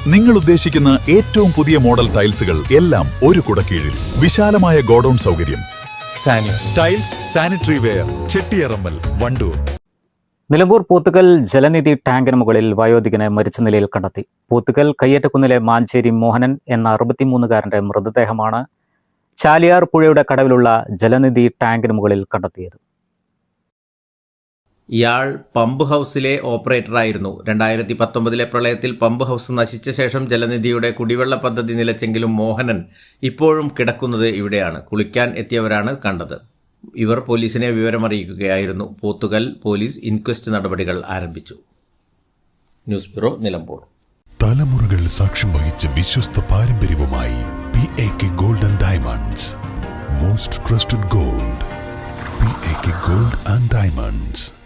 നിങ്ങൾ ഉദ്ദേശിക്കുന്ന ഏറ്റവും പുതിയ മോഡൽ ടൈൽസുകൾ എല്ലാം ഒരു കുടക്കീഴിൽ. വിശാലമായ ഗോഡൌൺ സൗകര്യം. Tiles, sanitary ware, Chettiyarammal, Wandoor. Nilambur Pothukal Jalanidhi ടാങ്കിന് മുകളിൽ വയോധികനെ മരിച്ച നിലയിൽ കണ്ടെത്തി. പോത്തുകൽ കയ്യേറ്റക്കുന്നിലെ മാഞ്ചേരി മോഹനൻ എന്ന 63-കാരന്റെ മൃതദേഹമാണ് ചാലിയാർ പുഴയുടെ കടവിലുള്ള ജലനിധി ടാങ്കിന് മുകളിൽ കണ്ടെത്തിയത്. ഇയാൾ പമ്പ് ഹൗസിലെ ഓപ്പറേറ്ററായിരുന്നു. 2019 പ്രളയത്തിൽ പമ്പ് ഹൗസ് നശിച്ച ശേഷം ജലനിധിയുടെ കുടിവെള്ള പദ്ധതി നിലച്ചെങ്കിലും മോഹനൻ ഇപ്പോഴും കിടക്കുന്നത് ഇവിടെയാണ്. കുളിക്കാൻ എത്തിയവരാണ് കണ്ടത്. ഇവർ പോലീസിനെ വിവരമറിയിക്കുകയായിരുന്നു. പോത്തുകൽ പോലീസ് ഇൻക്വസ്റ്റ് നടപടികൾ ആരംഭിച്ചു. News bureau, Nilambur. തലമുറകൾ സാക്ഷ്യം വഹിച്ച വിശ്വസ്ത പാരമ്പര്യവുമായി PAK Gold and Diamonds. Most trusted gold. PAK Gold and Diamonds.